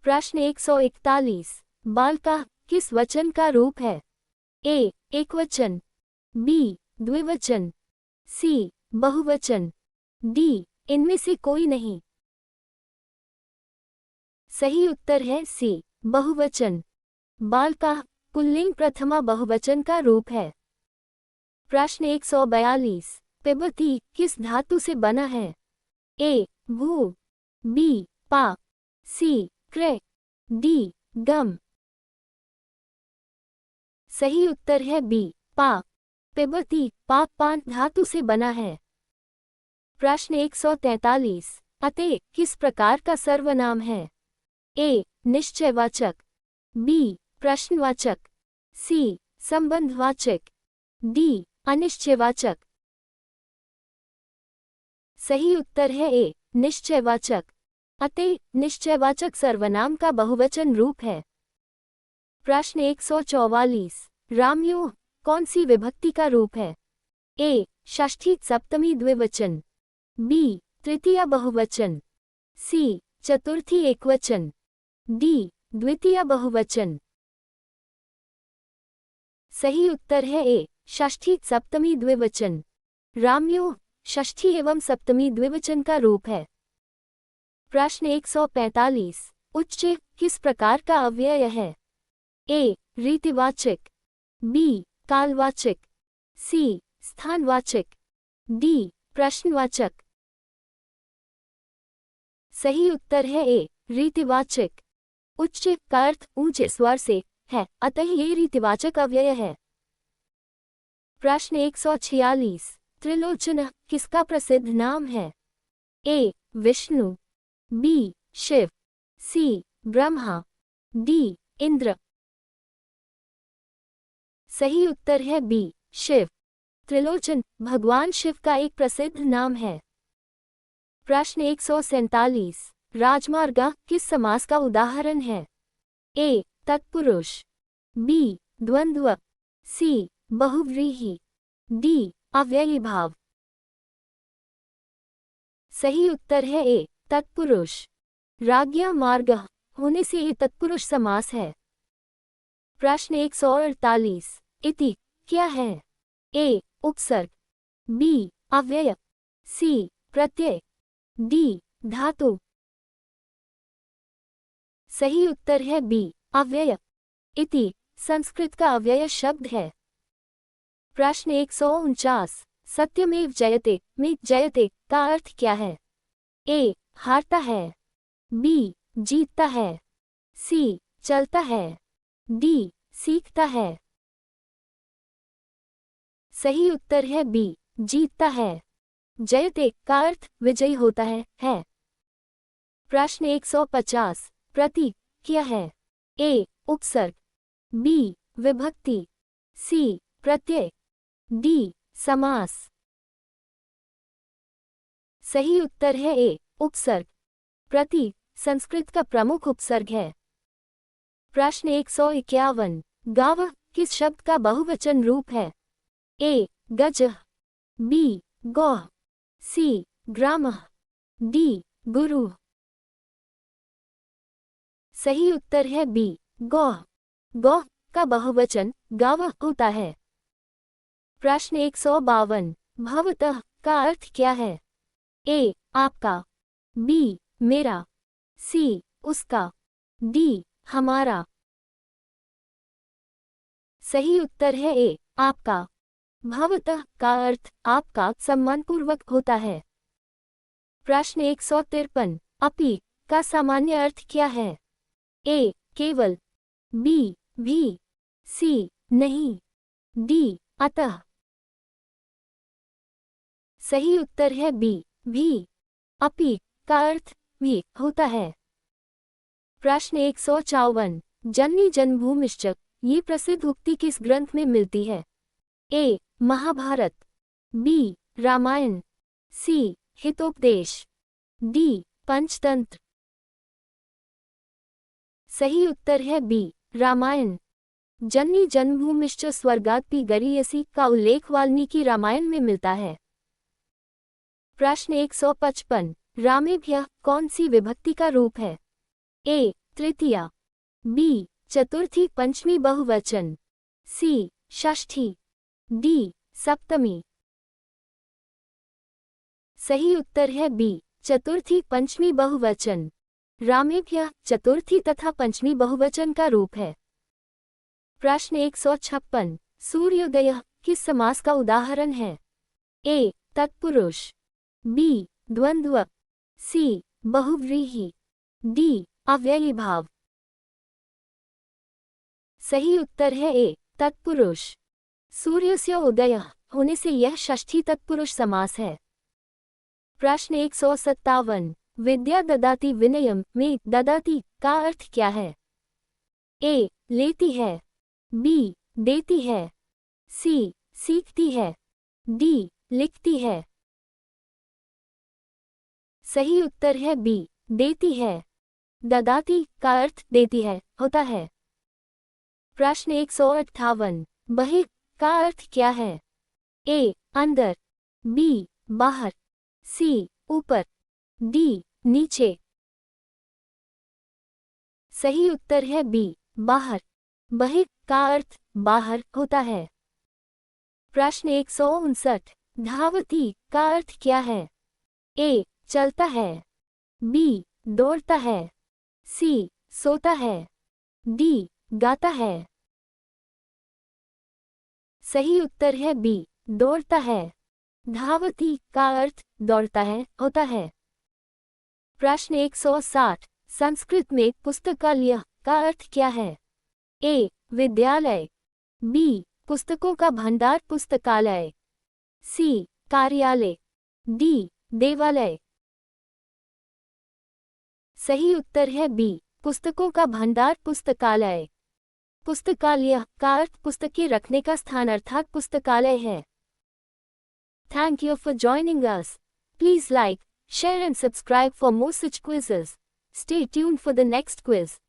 प्रश्न 141। बाल का किस वचन का रूप है? ए एकवचन, बी द्विवचन, सी बहुवचन, डी इनमें से कोई नहीं। सही उत्तर है सी बहुवचन। बाल का पुल्लिंग प्रथमा बहुवचन का रूप है। प्रश्न 142। पिबती किस धातु से बना है? ए भू, बी पा, सी क्रे, डी गम। सही उत्तर है बी पा। पिबती पा पान धातु से बना है। प्रश्न 143। अते किस प्रकार का सर्वनाम है? ए निश्चयवाचक, बी प्रश्नवाचक, सी संबंधवाचक, डी अनिश्चयवाचक। सही उत्तर है ए निश्चयवाचक। अते निश्चयवाचक सर्वनाम का बहुवचन रूप है। प्रश्न 144। रामयोह कौन सी विभक्ति का रूप है? ए षष्ठी सप्तमी द्विवचन, बी तृतीया बहुवचन, सी चतुर्थी एकवचन, डी द्वितीया बहुवचन। सही उत्तर है ए षष्ठी सप्तमी द्विवचन। रामयोह षष्ठी एवं सप्तमी द्विवचन का रूप है। प्रश्न 145। उच्च किस प्रकार का अव्यय है? ए रीतिवाचक, बी कालवाचक, सी स्थानवाचक, डी प्रश्नवाचक। सही उत्तर है ए रीतिवाचक। उच्च का अर्थ ऊंचे स्वर से है, अतः ये रीतिवाचक अव्यय है। प्रश्न 146। त्रिलोचन किसका प्रसिद्ध नाम है? ए विष्णु, बी शिव, सी ब्रह्मा, डी इंद्र। सही उत्तर है बी शिव। त्रिलोचन भगवान शिव का एक प्रसिद्ध नाम है। प्रश्न 147। राजमार्ग किस समास का उदाहरण है? ए तत्पुरुष, बी द्वंद्व, सी बहुव्रीहि, डी अव्ययी भाव। सही उत्तर है ए तत्पुरुष। राज्ञा मार्ग होने से ये तत्पुरुष समास है। प्रश्न 148। इति क्या है? ए उपसर्ग, बी अव्यय, सी प्रत्यय, डी धातु। सही उत्तर है बी अव्यय। इति संस्कृत का अव्यय शब्द है। प्रश्न 149। सत्यमेव जयते में जयते का अर्थ क्या है? ए हारता है, बी जीतता है, सी चलता है, डी सीखता है। सही उत्तर है बी जीतता है। जयते का अर्थ विजयी होता है। प्रश्न 150। प्रति क्या है? ए उपसर्ग, बी विभक्ति, सी प्रत्यय, डी समास। सही उत्तर है ए उपसर्ग। प्रति संस्कृत का प्रमुख उपसर्ग है। प्रश्न 151। गाव किस शब्द का बहुवचन रूप है? ए गज, बी गौः, सी ग्रामः, डी गुरु। सही उत्तर है बी गौः। गौः का बहुवचन गाव होता है। प्रश्न 152। भवतः का अर्थ क्या है? ए आपका, बी मेरा, सी उसका, डी हमारा। सही उत्तर है ए आपका। भवतः का अर्थ आपका सम्मानपूर्वक होता है। प्रश्न 153। अपि का सामान्य अर्थ क्या है? ए केवल, बी भी, सी नहीं, डी अतः। सही उत्तर है बी भी। अपि का अर्थ भी होता है। प्रश्न 154। जननी जन्मभूमिश्च ये प्रसिद्ध उक्ति किस ग्रंथ में मिलती है? ए महाभारत, बी रामायण, सी हितोपदेश, डी पंचतंत्र। सही उत्तर है बी रामायण। जननी जन्मभूमिश्च स्वर्गात्पि गरीयसी का उल्लेख वाल्मीकि रामायण में मिलता है। प्रश्न 155। रामेभ्यः कौन सी विभक्ति का रूप है? ए तृतीया, बी चतुर्थी पंचमी बहुवचन, सी षष्ठी, डी सप्तमी। सही उत्तर है बी चतुर्थी पंचमी बहुवचन। रामेभ्यः चतुर्थी तथा पंचमी बहुवचन का रूप है। प्रश्न 156, सूर्योदय किस समास का उदाहरण है? ए तत्पुरुष, बी द्वंद्व, सी बहुव्रीहि, डी अव्ययी भाव। सही उत्तर है ए तत्पुरुष। सूर्यस्य उदय होने से यह षष्ठी तत्पुरुष समास है। प्रश्न 157, विद्या ददाति विनयम में ददाति का अर्थ क्या है? ए लेती है, बी देती है, सी सीखती है, डी लिखती है। सही उत्तर है बी देती है। ददाति का अर्थ देती है होता है। प्रश्न 158, बहिः का अर्थ क्या है? ए अंदर, बी बाहर, सी ऊपर, डी नीचे। सही उत्तर है बी बाहर। बहिः का अर्थ बाहर होता है। प्रश्न 159, धावती का अर्थ क्या है? ए चलता है, बी दौड़ता है, सी सोता है, डी गाता है। सही उत्तर है बी दौड़ता है। धावती का अर्थ दौड़ता है होता है। प्रश्न 160, संस्कृत में पुस्तकालय का अर्थ क्या है? ए विद्यालय, बी पुस्तकों का भंडार पुस्तकालय, सी कार्यालय, डी देवालय। सही उत्तर है बी पुस्तकों का भंडार पुस्तकालय। पुस्तकालय का अर्थ पुस्तकें रखने का स्थान अर्थात पुस्तकालय है। Thank you for joining us. Please like, share and subscribe for more such quizzes. Stay tuned for the next quiz.